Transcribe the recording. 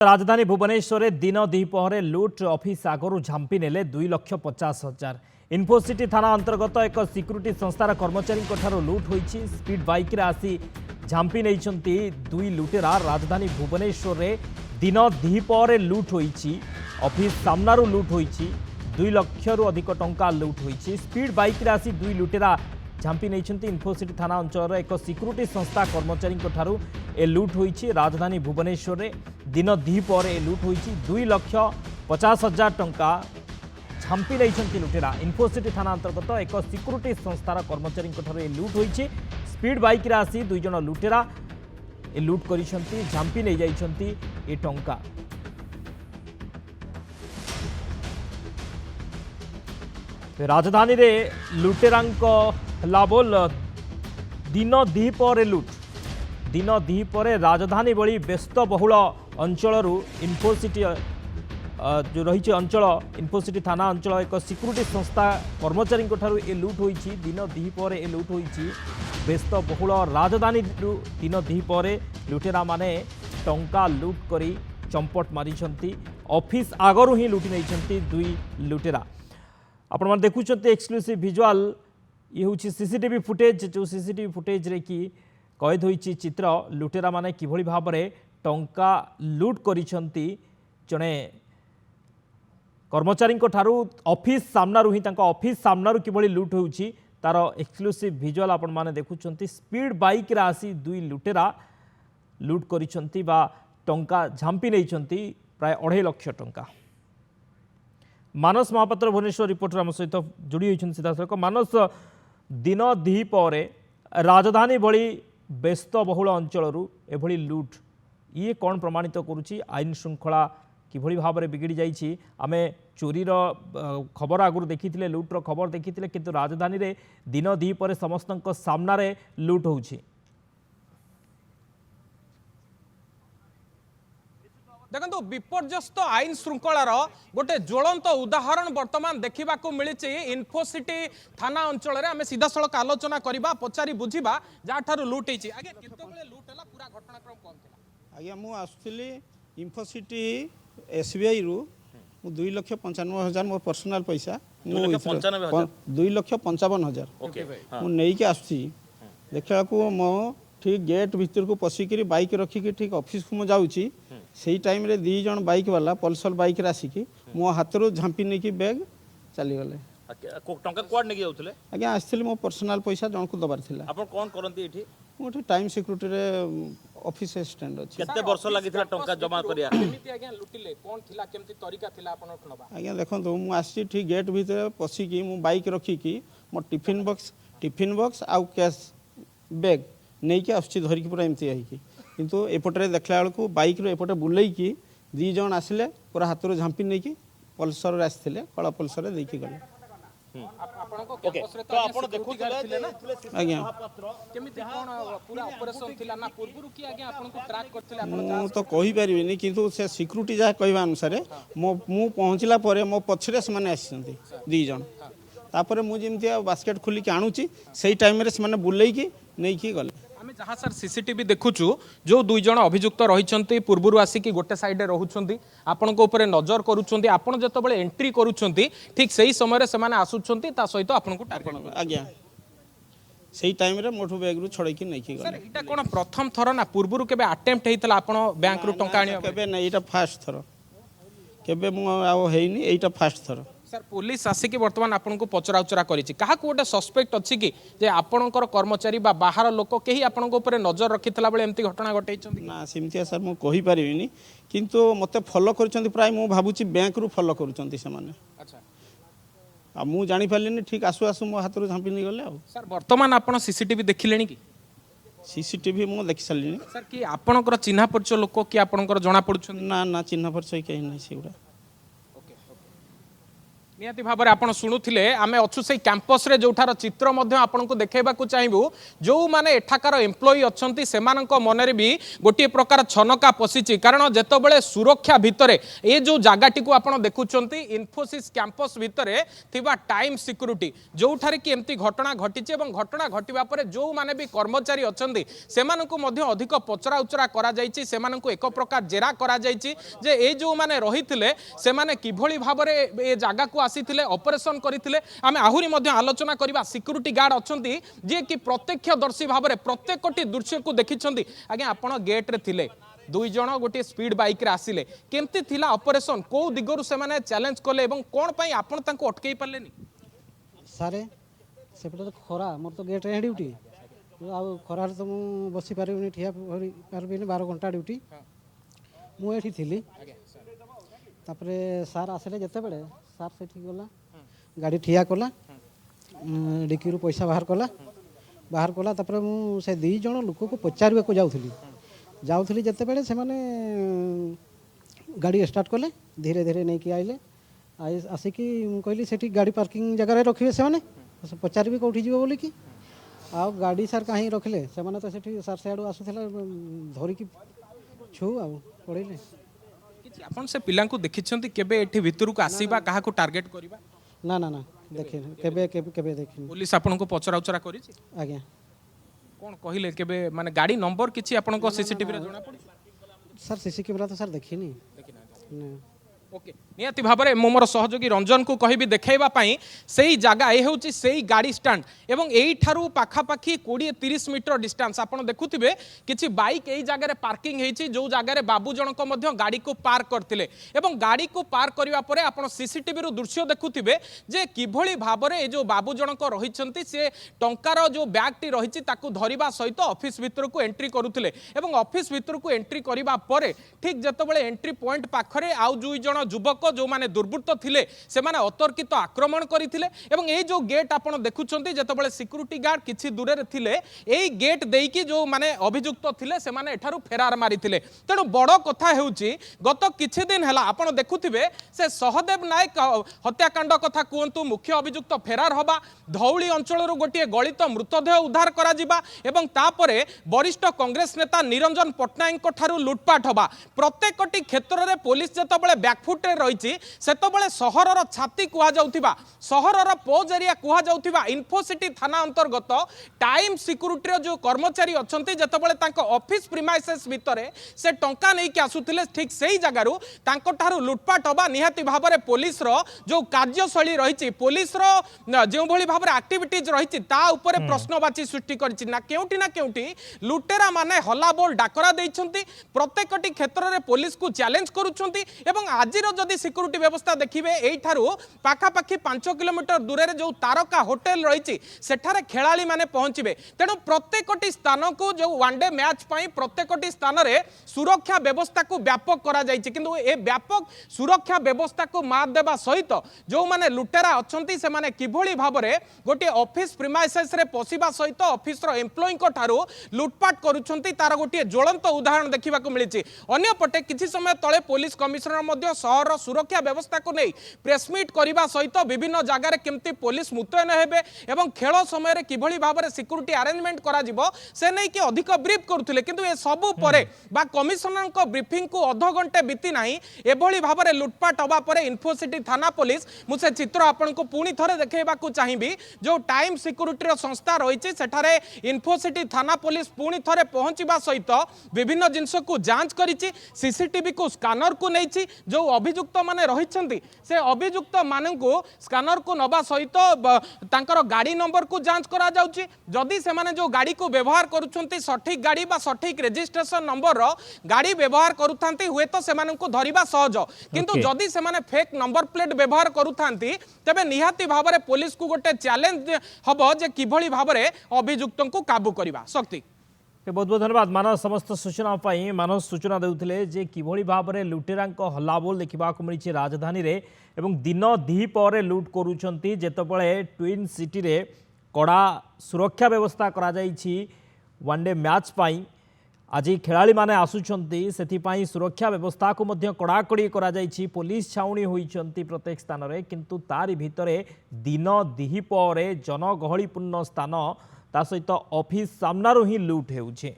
राजधानी भुवनेश्वर दिन द्विपहरे लुट ऑफिस आगरू झांपी नेले 2,50,000। इन्फोसिटी थाना अंतर्गत एक सिक्यूरीटी संस्थार कर्मचारी लुट होईछि। स्पीड बाइक रे आसी झांपी नेइछंती दुई लुटेरा। राजधानी भुवनेश्वर रे दिन द्विपहरे लुट होईछि। ऑफिस सामनारू लुट होईछि। 2 लाख रु अधिक टंका लुट होईछि। स्पीड बाइक रे आसी दुई लुटेरा झांपी नेइछंती इन्फोसिटी थाना अंचल एक सिक्यूरीटी संस्था कर्मचारी ए लुट होईछि। राजधानी भुवनेश्वर रे दिन द्विपहर ए लुट होईछि। 2,50,000 टंका झांपी नेइछंती लुटेरा। इन्फोसिटी थाना अंतर्गत एक सिक्यूरीटी संस्थार कर्मचारी ए लुट होईछि। स्पीड बाइक रे आसी दुई जन लुटेरा ए लुट करिसंती झांपी नै जाइछंती ए टंका। राजधानी रे लुटेरांक लाबोल दिन द्विपहर लुट। दिन द्विपहर राजधानी भली व्यस्त बहुल अंचल इन्फोसिटी जो रही अंचल इन्फोसिटी थाना अंचल एक सिक्यूरीटी संस्था कर्मचारी ए लुट होईछि। दिन द्विपहर ए लुट होईछि। व्यस्त बहुल राजधानी दिन द्विपहर लुटेरा माने टंका लुट करी चंपट मारिछंती। ऑफिस आगरू ही लुटि नेइछंती दुई लुटेरा। आपण माने देखुछंती एक्सक्लूसिव विजुअल। ये हूँ सीसीटीवी फुटेज जो सीसीटीवी फुटेज रे कि कैद होईछि चित्र। लुटेरा माने किभଳି भाबरे टंका लुट करिसंती। जणे कर्मचारी ऑफिस सामनारू ही ऑफिस सामनारू किभଳି लुट होउछि तार एक्सक्लूसिव विजुअल आपण माने देखुछंती। स्पीड बाइक रे आसी दुई लुटेरा लुट करिसंती बा टंका झांपी नेइछंती प्राय 2.5 लाख टंका। मानस महापात्र भुवनेश्वर रिपोर्टर आम सहित जोड़ी होइछन सीधा सड़क। मानस दिन द्विपहर राजधानी भली व्यस्त बहुल अंचल एभली लुट ये कौन प्रमाणित करुच्ची? आईन श्रृंखला किभଳି भाव में बिगड़ी जाइए? आम चोरीर खबर आगुरी देखी लुट्र खबर देखी किंतु राजधानी रे दिन द्विपहर समस्त सामने लुट होउछि। देखो विपर्यस्त आईन श्रृंखलार गोटे ज्वलंत उदाहरण बर्तमान देखा मिली। इन्फोसिटी थाना अंचल में आम सीधा सड़क आलोचना करवा पचारि बुझा जहाँ लुट होती लुट है पूरा घटनाक्रम कौन था? आज्ञा मु आसुली इन्फोसिटी एसबीआई रु 2,95,000 मो पर्सनल पैसा 2,55,000 मुझे आसुची देखा मो ठीक गेट भीतर को पशिकी बाइक रखिकी ठीक ऑफिस को मुझे से टाइम रे 2 जन बाइक वाला पल्सर बाइक आसिकी मो हाथ रू झांपी नहीं बैग चलीगले। आज्ञा आसती मो पर्सनल पैसा जन को दबार थिला। आपण कोन करंती एठी? मोठी टाइम सिक्यूरिटी रे ऑफिस असिस्टेंट अछि। केते वर्ष लागितला टंका जमा करिया? केमिति आज्ञा लुटिले कोन थिला केमिति तरीका थिला आपण नबा? आज्ञा देखंतु मु आसी ठीक गेट भीतर पशिकी मु बाइक रखिकी मो टिफिन बॉक्स आउ कैश बैग नहीं कि आसुची धरिकी पूरा एमती आइकी किंतु एपटे देखला बेलू बाइक एपटे बुलेकी 2 जन आसिले पूरा हाथ रू झांपी नहीं कि पल्सर आसते कला पल्सर देकी गले। मु तो कहि परिबिनी किंतु से सिक्यूरिटी जहाँ कहवा अनुसार मु पहुँचला परे मो पछरे से माने आछंती 2 जन तापर मु जेमती बास्केट खोली के आणुची सेही टाइम रे से माने बुलेकी नहीं कि गले। आमे जहाँ सर सीसीटीवी देखुचु जो 2 जन अभियुक्त रही पूर्व आसिकी गोटे साइड रोचे आपण नजर करुँच आपण जो एंट्री करुँच ठीक से ही समय से आसुंच सहित आपन को टार्गेट आज्ञा से टाइम रे मोठू बैग रू छड़ेकी नहीं कि सर एटा कोन प्रथम थर ना पूर्व केबे अटेम्प्ट हेतला आपण बैंक रू टंका आनिया? केबे नहीं एटा फास्ट थर केबे मु आव हेइनी एटा फास्ट थर। सर पुलिस आसिक बर्तमान आपन को पचरा उचरा करिछि काहा को गोटे सस्पेक्ट अछि कि जे आपनकर कर्मचारी बा बाहर लोक केही आपन को ऊपर नजर रखितला बेले एमती घटना घटैछन्ती? ना सिमतिया सर मु कहि परिबिनी किंतु मते फॉलो करछन्ती प्राय मु भाबुछि बैंक रू फॉलो करछन्ती से माने। अच्छा आ मु जानि पालिनी ठीक आसु आसु मो हाथ रू झांपी नि गले। आ सर बर्तमान आपन सीसीटीवी देखिलेनी कि? सीसीटीवी मु देखि सालिनी। सर कि आपनकर चिन्हा परिचय लोक कि आपनकर जणा पडुछन? ना ना चिन्हा परिचय केही नै सेउडा। निहाती भाव में आपड़ शुणुले आम अच्छु से कैंपस रे जोठार चित्र आपको देखा चाहबू जो मैंने एठाकार एम्प्लॉई अच्छा से मनरे भी गोटे प्रकार छनका पशिची कारण जितेबाला सुरक्षा भितर ये जो जगटी को आप देखुं इन्फोसिस कैंपस भितर थिबा टाइम सिक्यूरिटी जोठार कि एमती घटना घटी घटना घटवा पर जो मैंने भी कर्मचारी अच्छा से अधिक पचरा उचरा कर एक प्रकार जेरा कर जो मैंने रही से किभली भाव में ये जगह को आसीथिले ऑपरेशन करथिले आमे आहुरी मध्ये आलोचना करिबा सिक्यूरिटी गार्ड अछंती जे कि प्रत्यक्षदर्शी भाव में प्रत्येकटी दृश्य को देखिछंती आगे आपण गेट रे थिले दुई जण गोटे स्पीड बाइक रे आसिले केमती थिला ऑपरेशन को दिगरु से माने चैलेंज करले एवं कोन पई आपण तांको अटकेई पारलेनी सारे सेपटे तो खरा मोर तो गेट रे ड्यूटी आ खरा तो मु बसी पारिबिनी ठिया पारिबिनी 12 घंटा ड्यूटी मु एठी थिली तापरे सार आसिले जते बेले सार से ठीक गला गाड़ी ठिया कला डिक्की पैसा बाहर कला तापरे मु से दी जण लोक को पचारबे को जाउथली जते बेले से माने गाड़ी स्टार्ट कले धीरे धीरे नहीं कि आइले आसिकी कहली सेठी गाड़ी पार्किंग जगह रे रखिबे से माने पचारबे कोठी जीव बोली कि आ गाड़ी सार कहीं रखले से माने तो सेठी सार से आडू आसुथला धरिकी छु आ पड़िले आपण से पिला को देखिछंती केबे एठी भितर को आसीबा काहा को टार्गेट करिबा ना ना ना देखि केबे केबे केबे देखि पुलिस आपण को पचरा उचरा करी आज्ञा कोन कहिले केबे माने गाड़ी नंबर किछि आपण को सीसीटीवी रे जोना पड़ी सर सीसी कैमरा तो सर देखिनी ना ओके निहाती भाव में मोर सहयोगी रंजन को कहि देखाइबा से ही जगह ये हूँ से ही गाड़ी स्टाण्ड एवं यही पाखापाखि 20-30 मीटर डिस्टेंस आप देखुए किसी बाइक यही जगह पार्किंग होती जो जगह बाबू जनक गाड़ी को पार्क करते गाड़ी को पार्क करने आप सीसीटीवी दृश्य देखुए जे किभली भाव में जो बाबू जनक रही से टंकार जो बैगटी रही धरवा सहित ऑफिस भितर को एंट्री करुले ऑफिस भितर को एंट्री करने ठीक जितेबाला एंट्री पॉइंट पाखरे आउ दुई जण युवक जो माने दुर्बृत्त थिले से माने अतर्कित आक्रमण करथिले एवं ए जो गेट आपण देखुछंती जतबेले सिक्यूरिटी गार्ड किछि दूरे रे थिले एई गेट देकी जो माने अभियुक्त थिले से माने एठारु फेरार मारिथिले तेणु बड़ कथा हेउची गत किछि दिन हला आपण देखुथिबे से सहदेव नायक हत्याकांड कथा कहंतु मुख्य अभियुक्त फेरार हबा धौली अंचलरू गोटे गलित मृतदेह उद्धार करा जिबा एवं तापरे वरिष्ठ कांग्रेस नेता निरंजन पट्टनायक ठारू लुटपाट हबा प्रत्येकटी क्षेत्र रे पुलिस जतबेले बैकफुटे रही सेतबेले सहरर छाती कुहा सहरर पोज एरिया कुहा इन्फोसिटी थाना अंतर्गत टाइम सिक्यूरिटी जो कर्मचारी अच्छा जितेबाला ऑफिस प्रिमाइसेस भितर से टंका नहीं आसुले ठीक से ही जगार लुटपाट हवा निहाती भाव में पुलिस जो कार्यशैली रही पुलिस जो भाव में आक्टिविटीज रही प्रश्नवाची सृष्टि करउटी लुटेरा माने हल्ला बोल डाकरा देइछंती प्रत्येकटी क्षेत्र में पुलिस को चैलेंज करुछंती एवं आज जदि सिक्यूरिटी व्यवस्था देखिए यही पाखापाखि 5 किलोमीटर दूर जो तारका होटेल रही सेठारे खेलाड़ी माने पहुंचे तेणु प्रत्येकटी स्थान को जो वनडे मैच प्रत्येकटी स्थान में सुरक्षा व्यवस्था को व्यापक करा जायछि किंतु ए व्यापक सुरक्षा व्यवस्था को मात देवा सहित जो माने लुटेरा अच्छंती से माने किभली भाव में गोटे ऑफिस प्रिमाइसेस रे पशिबा सहित ऑफिस रो एम्प्लॉई को ठारू लुटपाट करुछंती तार गोटे ज्वलंत उदाहरण देखा मिली अन्य पटे किछि समय तले पुलिस कमिशनर मध्य सहर सुरक्षा व्यवस्था को नहीं प्रेसमिट करने सहित विभिन्न जगार केमती पुलिस मुतयन हेबे एवं खेल समय किभली भाव में सिक्यूरिटी अरेंजमेंट करा से नहीं कि अधिक ब्रीफ करुले किंतु ए सबु परे बा कमिशनर ब्रीफिंग को अध घंटे बीती ना एभली भाव में लुटपाट हवा पर इन्फोसिटी थाना पुलिस मुझे चित्र आपन को पुणी थे देखा चाहिए जो टाइम सिक्यूरिटी संस्था रही सेठारे इन्फोसिटी थाना पुलिस पुणी थे पहुंचा सहित विभिन्न जिनस को जांच करी सीसीटीवी को स्कानर को नहीं जो अभियुक्त माने रही से अभियुक्त मान को स्कानर को नवा सहित तांकर गाड़ी नंबर को जांच करा जाउची जदि से माने जो गाड़ी को व्यवहार करुछंती सठिक गाड़ी बा सठिक रजिस्ट्रेशन नंबर रो गाड़ी व्यवहार करुथांती हुए तो से माने को धरिबा सहज किंतु जदि से माने फेक नंबर प्लेट व्यवहार करुथांती तबे निहाती भाव में पुलिस को गोटे चैलेंज हबो जे किभली भाव में अभियुक्त को काबू करबा शक्ति बहुत बहुत धन्यवाद मानस समस्त सूचना मानस सूचना देउथिले जे किभली भाव में लुटेरांक हल्लाबोल देखा मिली राजधानी रे एवं दिन द्विपहरे लुट करुछंती जेतेबेले ट्विन सिटी रे कड़ा सुरक्षा व्यवस्था करा जाइछि वनडे मैच पाई आज खेलाड़ी माने आसुचंती सेथिपाई सुरक्षा व्यवस्था को मध्य कड़ाकड़ी करा जायछि पुलिस छाउणी होइचंती प्रत्येक स्थान रे किंतु तारि भितरे दिन दिहिपरे जनगहलीपूर्ण स्थान ता सहित ऑफिस सामनारू ही लूट हेउछे।